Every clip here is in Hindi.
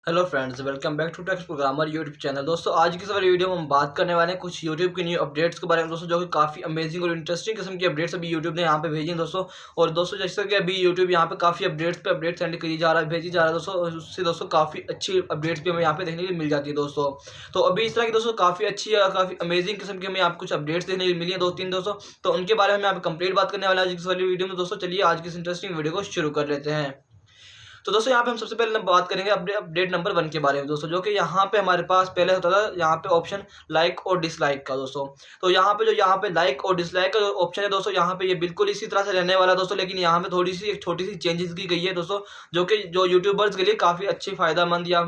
Hello friends, welcome back to text programmer YouTube channel. दोस्तों, आज की इस वाली वीडियो में हम बात करने वाले हैं कुछ यूट्यूब की न्यू अपडेट्स के बारे में दोस्तों, जो कि काफ़ी अमेजिंग और इंटरेस्टिंग किस्म की अपडेट्स अभी यूट्यूब ने यहाँ पे भेजी हैं दोस्तों। और दोस्तों, जैसे कि अभी यूट्यूब यहाँ पे काफ़ी अपडेट्स पे अपडेट सेंड करी जा रहा है, भेजी जा रहा है दोस्तों, और उससे दोस्तों काफ़ी अच्छी अपडेट्स भी हमें यहाँ पे देखने को मिल जाती है दोस्तों। तो अभी इस तरह की दोस्तों काफ़ी अच्छी या काफ़ी अमेजिंग किस्म की हमें यहाँ पे कुछ अपडेट्स देखने को मिली है, 2-3 दोस्तों। तो उनके बारे में यहाँ पे कंप्लीट बात करने वाले हैं आज की इस वाली वीडियो में दोस्तों। चलिए आज की इस इंटरेस्टिंग वीडियो को शुरू कर लेते हैं। तो दोस्तों, यहाँ पे हम सबसे पहले बात करेंगे अपडेट नंबर 1 के बारे में दोस्तों, जो कि यहाँ पे हमारे पास पहले होता था यहाँ पे ऑप्शन लाइक और डिसलाइक का दोस्तों। तो यहाँ पे जो यहाँ पे लाइक और डिसलाइक का जो ऑप्शन है दोस्तों, यहाँ पे ये बिल्कुल इसी तरह से रहने वाला है दोस्तों, लेकिन यहाँ पे थोड़ी सी एक छोटी सी चेंजेस की गई है दोस्तों, जो कि जो यूट्यूबर्स के लिए काफ़ी अच्छी फायदेमंद या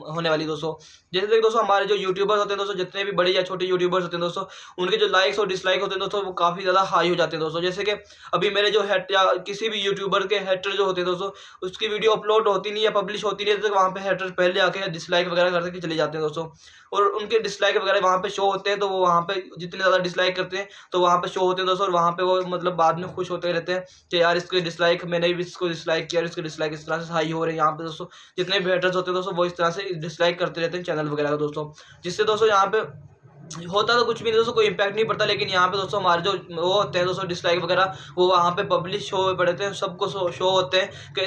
होने वाली दोस्तों। जैसे कि दोस्तों हमारे जो यूट्यूबर्स होते हैं दोस्तों, जितने भी बड़े या छोटे यूट्यूबर्स होते हैं दोस्तों, उनके जो लाइक्स और डिसलाइक होते हैं दोस्तों, वो काफ़ी ज़्यादा हाई हो जाते हैं दोस्तों। जैसे कि अभी मेरे जो हेट या किसी भी यूट्यूबर के हेटर जो होते हैं दोस्तों, उसकी वीडियो अपलोड होती नहीं है, पब्लिश होती नहीं है, तो वहाँ पे हेटर पहले आके डिसलाइक वगैरह करके चले जाते हैं दोस्तों। और उनके डिसलाइक वगैरह वहाँ पे शो होते हैं, तो वो वहाँ पे जितने ज़्यादा डिसलाइक करते हैं तो वहाँ पे शो होते हैं दोस्तों, और वहाँ पे वो मतलब बाद में खुश होते रहते हैं कि यार इसके डिसलाइक, मैंने भी इसको डिसलाइक किया, इसके डिसलाइक इस तरह से हाई हो रहे हैं। यहाँ पे दोस्तों जितने भी हेटर्स होते हैं दोस्तों, वो इस तरह से डिसलाइक करते रहते हैं चैनल वगैरह का दोस्तों, जिससे दोस्तों यहाँ पे होता तो कुछ भी नहीं दोस्तों, कोई इम्पैक्ट नहीं पड़ता, लेकिन यहाँ पे दोस्तों हमारे जो वो होते हैं दोस्तों डिसलाइक वगैरह, वो वहाँ पे पब्लिश शो पड़ते हैं, सबको शो होते हैं कि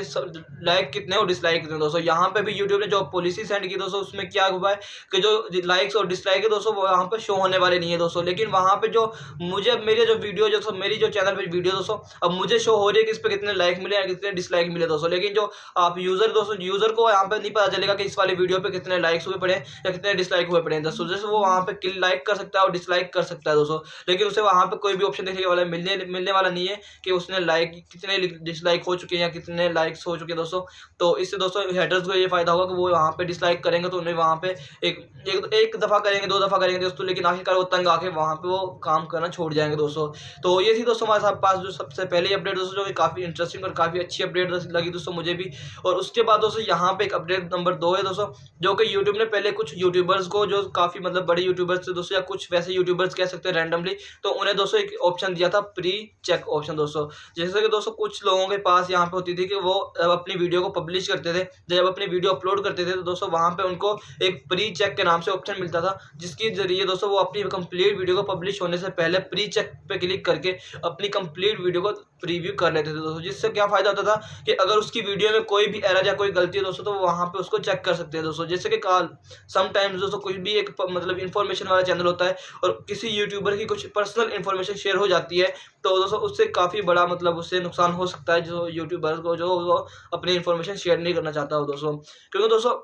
लाइक कितने और डिसलाइक कितने दोस्तों। यहाँ पे भी यूट्यूब ने जो पॉलिसी सेंड की दोस्तों, उसमें क्या हुआ है कि जो लाइक्स और डिसलाइक है दोस्तों, वो यहाँ पे शो होने वाले नहीं है दोस्तों। लेकिन वहाँ पे जो मुझे मेरे जो वीडियो जो मेरी जो चैनल पर वीडियो दोस्तों, अब मुझे शो हो रही है कि इस पर कितने लाइक मिले या कितने डिसलाइक मिले दोस्तों। लेकिन जो आप यूजर दोस्तों, यूजर को यहाँ पे नहीं पता चलेगा कि इस वाली वीडियो पे कितने लाइक्स हुए पड़े या कितने डिसलाइक हुए पड़े हैं दोस्तों। जैसे वो वहाँ पे किल लाइक कर सकता है और डिसलाइक कर सकता है दोस्तों, लेकिन उसे वहाँ पे कोई भी ऑप्शन देखने वाला मिलने वाला नहीं है कि उसने लाइक कितने डिसलाइक हो चुके हैं या कितने लाइक्स हो चुके हैं दोस्तों। तो इससे दोस्तों हेटर्स को ये फायदा होगा कि वो वहाँ पे डिसलाइक करेंगे तो उन्हें वहाँ पे एक एक दफ़ा करेंगे, 2 दफ़ा करेंगे दोस्तों, लेकिन आखिरकार वो तंग आके वहाँ पे वो काम करना छोड़ जाएंगे दोस्तों। तो ये थी दोस्तों हमारे साथ पास जो सबसे पहली अपडेट दोस्तों, जो कि काफ़ी इंटरेस्टिंग और काफ़ी अच्छी अपडेट लगी दोस्तों मुझे भी। और उसके बाद दोस्तों यहाँ पे एक अपडेट नंबर 2 है दोस्तों, जो कि यूट्यूब ने पहले कुछ यूट्यूबर्स को, जो काफ़ी मतलब बड़े यूट्यूबर्स थे दोस्तों, या कुछ वैसे यूट्यूबर्स कह सकते हैं रैंडमली, तो उन्हें दोस्तों एक ऑप्शन दिया था प्री चेक ऑप्शन दोस्तों। जैसे कि दोस्तों कुछ लोगों के पास यहाँ पे होती थी कि वो अपनी वीडियो को पब्लिश करते थे, जब अपनी वीडियो अपलोड करते थे तो दोस्तों वहाँ पे उनको एक प्री चेक के नाम से ऑप्शन मिलता था, जिसके जरिए दोस्तों वो अपनी कंप्लीट वीडियो को पब्लिश होने से पहले प्री चेक पे क्लिक करके अपनी कंप्लीट वीडियो को प्रीव्यू कर लेते थे दोस्तों। जिससे क्या फायदा होता था कि अगर उसकी वीडियो में कोई भी एरर या कोई गलती है दोस्तों, तो वो वहाँ पे उसको चेक कर सकते हैं दोस्तों। जैसे कि समटाइम्स दोस्तों कोई भी एक मतलब इन्फॉर्मेशन वाला चैनल होता है और किसी यूट्यूबर की कुछ पर्सनल इन्फॉर्मेशन शेयर हो जाती है, तो दोस्तों उससे काफ़ी बड़ा मतलब उससे नुकसान हो सकता है जो यूट्यूबर को, जो वो अपनी इन्फॉर्मेशन शेयर नहीं करना चाहता हो दोस्तों। क्योंकि दोस्तों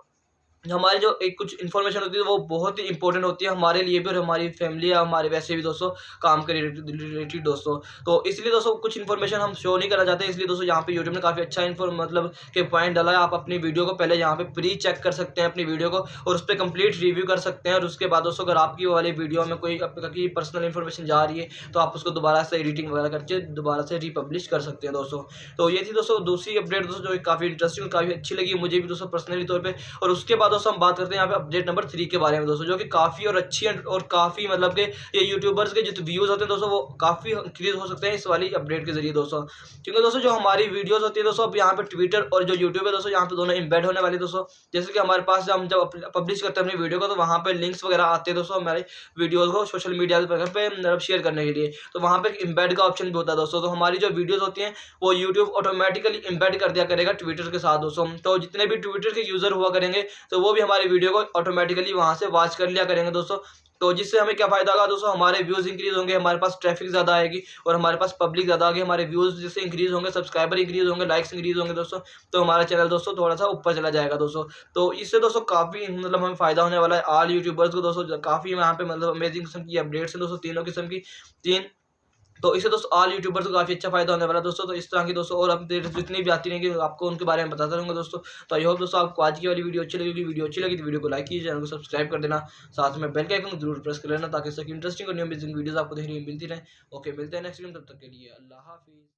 हमारी जो एक कुछ इन्फॉर्मेशन होती है वो बहुत ही इंपॉर्टेंट होती है हमारे लिए भी और हमारी फैमिली या हमारे वैसे भी दोस्तों काम के रिलेटेड दोस्तों। तो इसलिए दोस्तों कुछ इन्फॉर्मेशन हम शो नहीं करना चाहते, इसलिए दोस्तों यहाँ पे यूट्यूब ने काफ़ी अच्छा मतलब के पॉइंट डाला है। आप अपनी वीडियो को पहले यहाँ पे प्री चेक कर सकते हैं अपनी वीडियो को, और उस पर कंप्लीट रिव्यू कर सकते हैं। और उसके बाद दोस्तों अगर आपकी वाली वीडियो में कोई आपकी पर्सनल इन्फॉर्मेशन जा रही है, तो आप उसको दोबारा से एडिटिंग वगैरह करके दोबारा से रिपब्लिश कर सकते हैं दोस्तों। तो ये थी दोस्तों दूसरी अपडेट दोस्तों, जो काफ़ी इंटरेस्टिंग, काफ़ी अच्छी लगी मुझे भी दोस्तों पर्सनली तौर पर। और उसके बाद दोस्तों हम बात करते हैं यहाँ पे अपडेट नंबर 3 के बारे में दोस्तों, जो कि काफ़ी और अच्छी और काफ़ी मतलब कि ये यूट्यूबर्स के जो व्यूज़ होते हैं दोस्तों, वो काफ़ी इंक्रीज हो सकते हैं इस वाली अपडेट के जरिए दोस्तों। क्योंकि दोस्तों जो हमारी वीडियोस होती है दोस्तों, अब यहाँ पे ट्विटर और जो यूट्यूब है दोस्तों, यहाँ पे दोनों एम्बेड होने वाली दोस्तों। जैसे कि हमारे पास हम जब पब्लिश करते हैं अपनी वीडियो को, तो वहाँ पे लिंक्स वगैरह आते हैं दोस्तों हमारी वीडियोज़ को सोशल मीडिया पे मतलब शेयर करने के लिए, तो वहाँ पे एम्बेड का ऑप्शन भी होता है दोस्तों। तो हमारी जो वीडियोज़ होती हैं वो यूट्यूब ऑटोमेटिकली एम्बेड कर दिया करेगा ट्विटर के साथ दोस्तों। तो जितने भी ट्विटर के यूज़र हुआ करेंगे, तो वो भी हमारी वीडियो को ऑटोमेटिकली वहाँ से वॉच कर लिया करेंगे दोस्तों। तो जिससे हमें क्या फ़ायदा होगा दोस्तों, हमारे व्यूज़ इंक्रीज़ होंगे, हमारे पास ट्रैफिक ज़्यादा आएगी और हमारे पास पब्लिक ज़्यादा आएगी, हमारे व्यूज़ जिससे इंक्रीज़ होंगे, सब्सक्राइबर इंक्रीज़ होंगे, लाइक्स इंक्रीज़ होंगे दोस्तों, तो हमारा चैनल दोस्तों थोड़ा-सा ऊपर चला जाएगा दोस्तों। तो इससे दोस्तों काफ़ी मतलब हमें फ़ायदा होने वाला है ऑल यूट्यूबर्स को दोस्तों। काफ़ी यहाँ पे मतलब अमेजिंग किस्म की अपडेट्स हैं दोस्तों, तीनों किस्म की 3। तो इससे दोस्तों ऑल यूट्यूबर्स को काफ़ी अच्छा फ़ायदा होने वाला है दोस्तों। तो इस तरह की दोस्तों और अपडेट्स जितनी भी आती रहेंगी आपको उनके बारे में बताता रहूँगा दोस्तों। तो आई होप दोस्तों आपको आज की वाली वीडियो अच्छी लगेगी। वीडियो अच्छी लगी तो वीडियो को लाइक कीजिए, चैनल को सब्सक्राइब कर देना, साथ में बेल के आइकन को जरूर प्रेस कर लेना, ताकि इसकी इंटरेस्टिंग और न्यू अमेजिंग वीडियोज़ आपको देखने को मिलती रहे। ओके, मिलते हैं नेक्स्ट वीडियो में, तब तक के लिए अल्लाह हाफिज़।